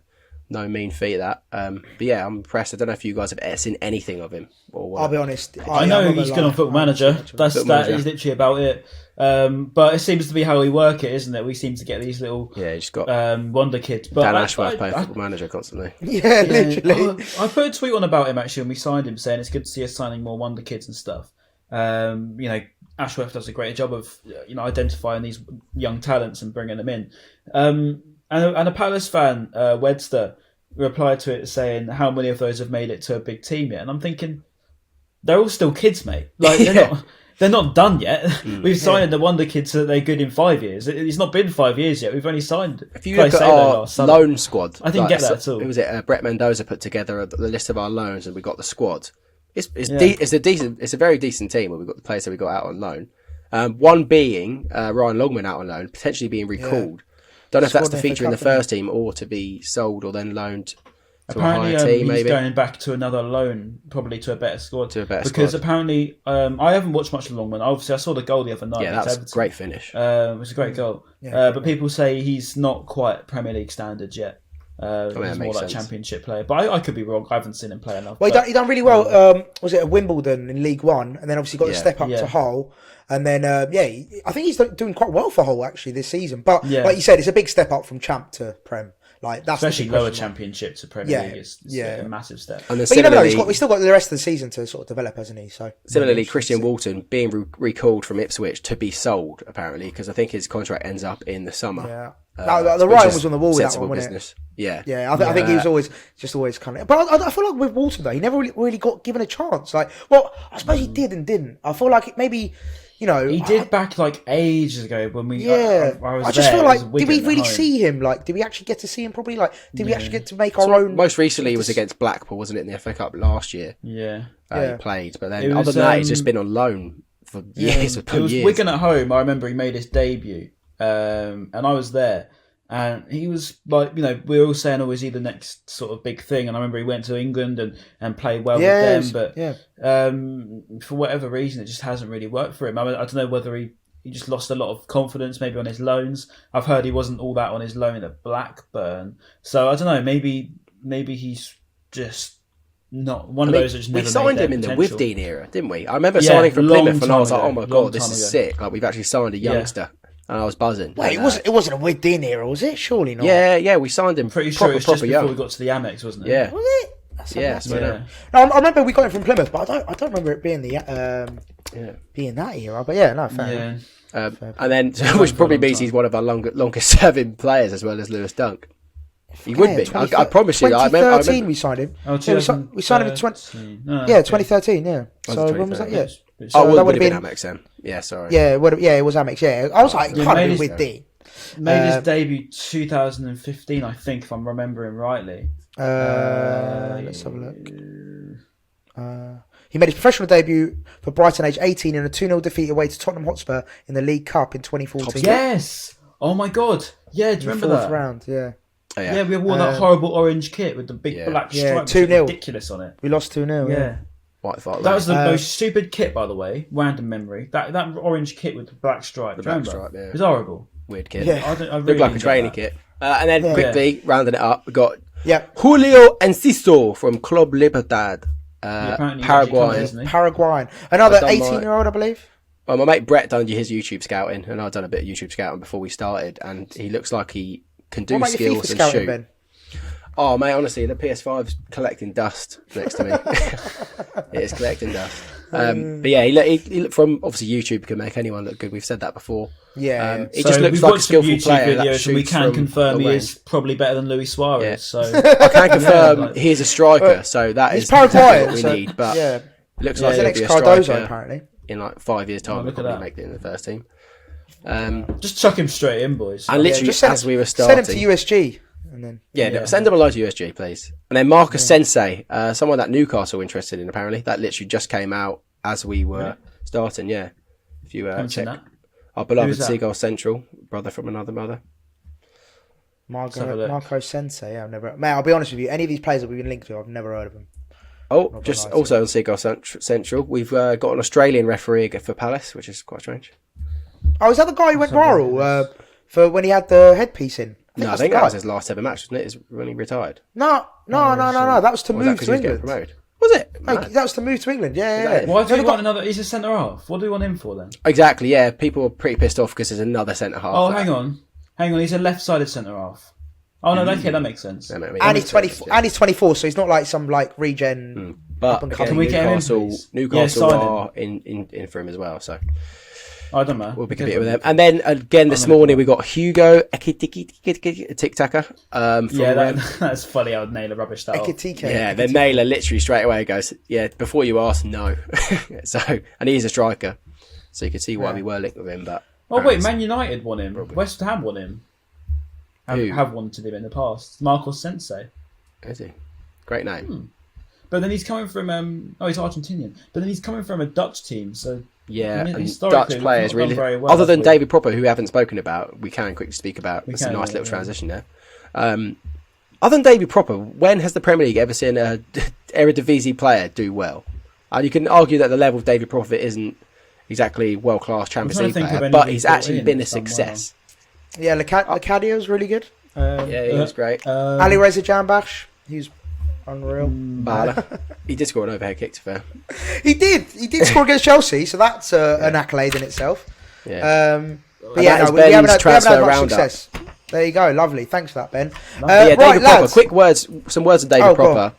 No mean feat that. But yeah, I'm impressed. I don't know if you guys have seen anything of him. Or I'll be honest. I know he's good on Football Manager. That is literally about it. But it seems to be how we work it, isn't it? We seem to get these little just got wonder kids. But Dan Ashworth playing Football Manager constantly. Yeah, literally. I put a tweet on about him actually when we signed him, saying it's good to see us signing more wonder kids and stuff. Ashworth does a great job of identifying these young talents and bringing them in. And a Palace fan, Webster, replied to it saying, how many of those have made it to a big team yet? And I'm thinking, they're all still kids, mate. Like they're not done yet. We've signed the wonder kids so that they're good in 5 years. It's not been 5 years yet. We've only signed. If you look at our loan squad, I didn't get that at all. Who was it? Brett Mendoza put together the list of our loans, and we got the squad. It's a very decent team. Where we got the players that we got out on loan. One being Ryan Longman out on loan, potentially being recalled. Don't know if that's to feature in the first team or to be sold or then loaned to a higher team. Maybe he's going back to another loan, probably to a better squad. Because apparently, I haven't watched much of Longman. Obviously, I saw the goal the other night. Yeah, that was a great finish. It was a great goal. But people say he's not quite Premier League standards yet. He's more like a Championship player, but I could be wrong. I haven't seen him play enough. Well, he done really well. Was it at Wimbledon in League One, and then obviously got the step up to Hull, and then I think he's doing quite well for Hull actually this season. But like you said, it's a big step up from Champ to Prem. Like that's especially lower Championship to Premier League. It's a massive step. And but you never know. He's still got the rest of the season to sort of develop, hasn't he? So similarly, Christian Walton being recalled from Ipswich to be sold apparently because I think his contract ends up in the summer. Yeah. The writing was on the wall with that one, wasn't business. It? Yeah. I think he was always kind of. But I feel like with Walton though, he never really got given a chance. Like, well, I suppose he did and didn't. I feel like it maybe. He did back like ages ago when we. I just feel like, did we really see him? Like, did we actually get to see him? Probably. Like, did we actually get to make our own? Most recently, it was against Blackpool, wasn't it, in the FA Cup last year? Yeah. He played, but then other than that, he's just been on loan for years. It was Wigan at home. I remember he made his debut, and I was there. And he was like, we were all saying, is he the next sort of big thing? And I remember he went to England and played well with them. But for whatever reason, it just hasn't really worked for him. I don't know whether he just lost a lot of confidence maybe on his loans. I've heard he wasn't all that on his loan at Blackburn. So I don't know, maybe he's just not one of those that just never made their potential. We signed him in the Withdean era, didn't we? I remember signing from Plymouth and I was like, oh my God, this is sick. Like, we've actually signed a youngster. and I was buzzing. Wait, it wasn't a Wade Dean era, was it? Surely not. Yeah, we signed him. Pretty sure it was just before we got to the Amex, wasn't it? Yeah. Was it? Yeah. No, I remember we got it from Plymouth, but I don't remember it being being that era. But yeah, no, fair enough. And then, which probably means he's one of our longest serving players as well as Lewis Dunk. He would be. I promise you. 2013 we signed him. Oh, we signed him in 2013. Yeah. So when was that? Yeah. That would have been Amex then. Yeah, sorry. Yeah, it was Amex. Yeah, I was like, can't have been with D. Made his debut 2015, I think, if I'm remembering rightly. Let's have a look. He made his professional debut for Brighton, age 18, in a 2-0 defeat away to Tottenham Hotspur in the League Cup in 2014. Yes! Oh my God! Yeah, do you remember that? Fourth round, yeah. Oh, yeah, we wore that horrible orange kit with the big black stripes. 2-0. Ridiculous on it. We lost 2-0, yeah. That was the most stupid kit, by the way. Random memory. That orange kit with the black stripe. The black stripe, yeah. It was horrible. Weird kit. Yeah. I really looked like a training kit. And then quickly, rounding it up, we got Julio Enciso from Club Libertad, Paraguayan. Another 18-year-old, I believe. Well, my mate Brett done his YouTube scouting, and I'd done a bit of YouTube scouting before we started, and he looks like he can do skills and shoot. Ben? Oh, mate, honestly, the PS5's collecting dust next to me. It is collecting dust. But yeah, he from obviously YouTube can make anyone look good. We've said that before. Yeah, he just looks like a skillful player. Videos and we can confirm he is probably better than Luis Suarez. Yeah. So I can confirm he's a striker. So that is exactly what we need. But it looks like he'll be a striker apparently in like 5 years' time. We'll probably make it in the first team. Just chuck him straight in, boys. And literally, as we were starting, send him to USG. And then, send him a line to USG, please. And then Marcus Sensei, someone that Newcastle were interested in, apparently. That literally just came out as we were starting, yeah. If you check. That. Our beloved Seagulls Social, brother from another mother. Marco Sensei, I've never... Mate, I'll be honest with you, any of these players that we've been linked to, I've never heard of them. Oh, just also on Seagulls Central, we've got an Australian referee for Palace, which is quite strange. Oh, is that the guy who went viral for when he had the headpiece in? I think that was his last ever match, wasn't it? Is when he retired. No. That was to move to England. Was it? No, that was to move to England. Yeah. Why do we want another? He's a centre half. What do we want him for then? Exactly. Yeah, people were pretty pissed off because there's another centre half. Oh, hang on. He's a left-sided centre half. Oh no, okay, that makes sense. And he's 24. And he's 24, so he's not like some like regen. But can we get him in, Newcastle are in for him as well. So. I don't know. We'll be competing with them. And then again this morning we got Hugo Tic-Taker. That's funny how Naylor rubbish that off. Yeah, then Naylor literally straight away goes, before you ask, no. And he is a striker. So you can see why we were linked with him. But wait, Man United won him. Probably. West Ham won him. Have wanted him in the past. Marcos Sensei. Is he? Great name. But then he's coming from he's Argentinian. But then he's coming from a Dutch team, so and Dutch players really, well, other than David Propper, who we haven't spoken about, we can quickly speak about. It's a nice little transition there. Other than David Propper, when has the Premier League ever seen a Eredivisie player do well? And you can argue that the level of David Propper isn't exactly world-class Champions League player, but he's actually been a success. Yeah, Lecadio's really good. He was great. Ali Reza Janbash, he's unreal. He did score an overhead kick, to fair. He did score against Chelsea, so that's an accolade in itself. Yeah. But yeah, we haven't had much success. There you go, lovely. Thanks for that, Ben. David Propper. Quick words, some words on David Propper.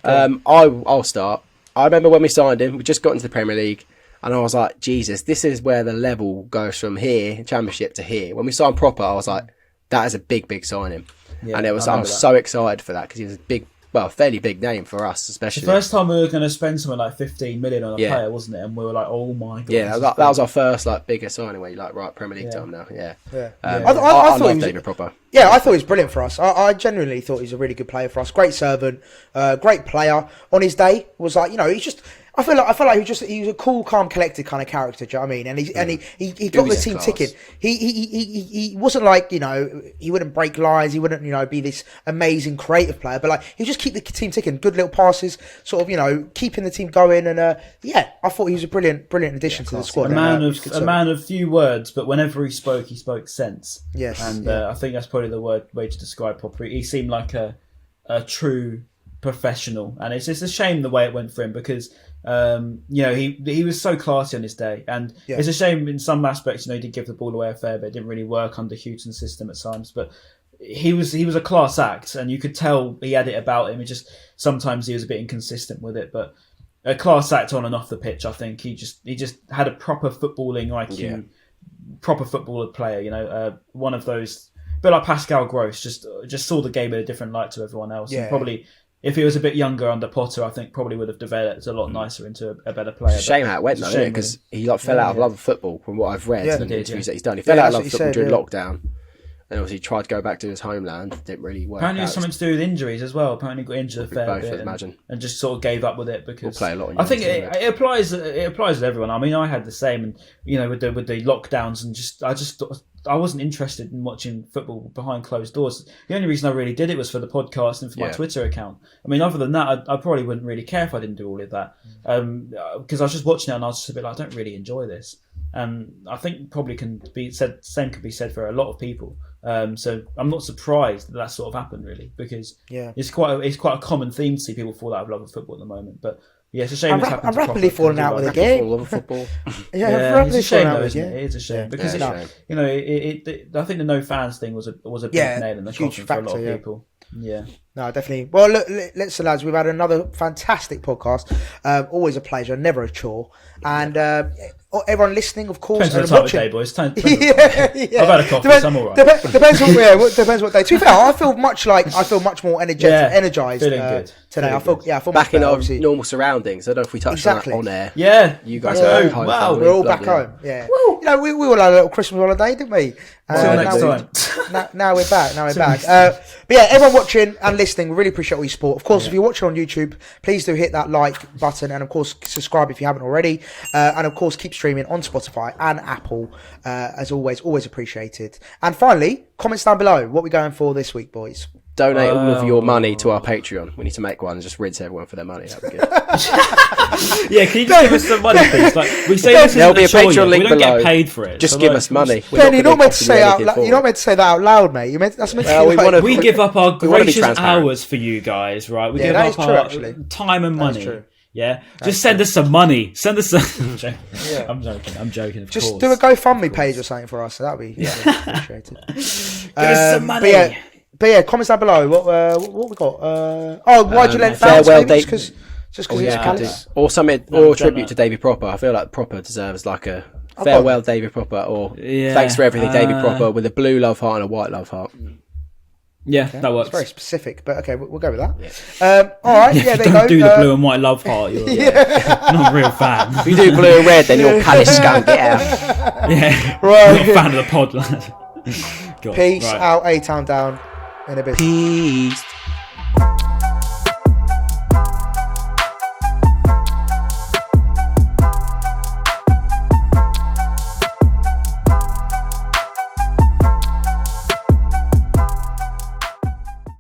I'll start. I remember when we signed him, we just got into the Premier League, and I was like, Jesus, this is where the level goes from here, Championship, to here. When we signed Propper, I was like, that is a big signing. Yeah, and I was so excited for that because he was a big. Well, fairly big name for us, especially. The first time we were going to spend something like 15 million on a player, wasn't it? And we were like, "Oh my god!" Yeah, that was our first bigger signing. Where you right, Premier League time now. Yeah. I thought he was David Propper. Yeah, I thought he was brilliant for us. I genuinely thought he was a really good player for us. Great servant, great player. On his day, was he's just. I feel like he was a cool, calm, collected kind of character. Do you know what I mean? And he got the team ticking. He wasn't like, he wouldn't break lines. He wouldn't be this amazing creative player. But he would just keep the team ticking. Good little passes, sort of keeping the team going. And I thought he was a brilliant addition to the squad. A man of few words, but whenever he spoke sense. Yes, and I think that's probably the way to describe Popper. He seemed like a true professional, and it's just a shame the way it went for him because he was so classy on his day, and it's a shame in some aspects. He did give the ball away a fair bit. It didn't really work under Houghton's system at times, but he was a class act, and you could tell he had it about him. It just sometimes he was a bit inconsistent with it, but a class act on and off the pitch. I think he just had a proper footballing IQ, proper footballer player. One of those, a bit like Pascal Gross, just saw the game in a different light to everyone else. And probably, if he was a bit younger under Potter, I think probably would have developed a lot nicer into a better player. Shame how it went though, isn't it? Because he fell out of love of football from what I've read and the interviews that he's done. He fell out of love of football during lockdown. And obviously tried to go back to his homeland. Didn't really work. Apparently, it was something to do with injuries as well. Apparently, got injured a fair bit, and just sort of gave up with it because we'll play a lot. I think it applies. It applies to everyone. I mean, I had the same, and with the lockdowns, and I wasn't interested in watching football behind closed doors. The only reason I really did it was for the podcast and for my Twitter account. I mean, other than that, I probably wouldn't really care if I didn't do all of that because I was just watching it and I was just a bit like, I don't really enjoy this. And I think probably can be said. Same could be said for a lot of people. So I'm not surprised that sort of happened, really, because it's quite a common theme to see people fall out of love with football at the moment. But it's a shame. I'm rapidly falling out with the game. Love of football. It's a shame, though, isn't it? It is a shame because I think the no fans thing was a big nail in the coffin for a lot of people. Yeah. No, definitely. Well, look, listen, lads, we've had another fantastic podcast. Always a pleasure, never a chore. And everyone listening, of course. Depends on the time of day, boys. I've had a coffee, so I'm all right. Depends what day. To be fair, I feel much more energized good. Today. I feel back in our normal surroundings. I don't know if we touched on that on air. Yeah. You guys are home. Wow, we're all back home. Yeah. We all had a little Christmas holiday, didn't we? Until next time. Now we're back. But yeah, everyone watching and listening, we really appreciate all your support. Of course, if you're watching on YouTube, please do hit that like button and of course subscribe if you haven't already. And of course, keep streaming on Spotify and Apple. As always appreciated. And finally, comments down below. What we're going for this week, boys? Donate all of your money to our Patreon. We need to make one and just rinse everyone for their money. That'd be good. Can you just give us some money, please? Like, we say this there'll be a Patreon link we don't below. Get paid for it. Just give us money. Ben, you're not meant to say that out loud, mate. We give up our gracious hours for you guys, right? We give up our time and money. Yeah, just send us some money. Send us some. I'm joking. Of just course. Do a GoFundMe page or something for us. So that'd be appreciated. Give us some money. But yeah, comments down below. What we got? Why'd you let farewell date? Just because it's Palace, or something, or a tribute to Davy Proper. I feel like Proper deserves like a farewell, Davy Proper, or thanks for everything, Davy Proper, with a blue love heart and a white love heart. Yeah, that works. It's very specific, but okay, we'll go with that. All right, there you go. Don't do the blue and white love heart. You're not a real fan. If you do blue and red, then you're Palace scum. Get out. Yeah, right. Not a fan of the pod. Peace out, A-Town down. In a bit. Peace.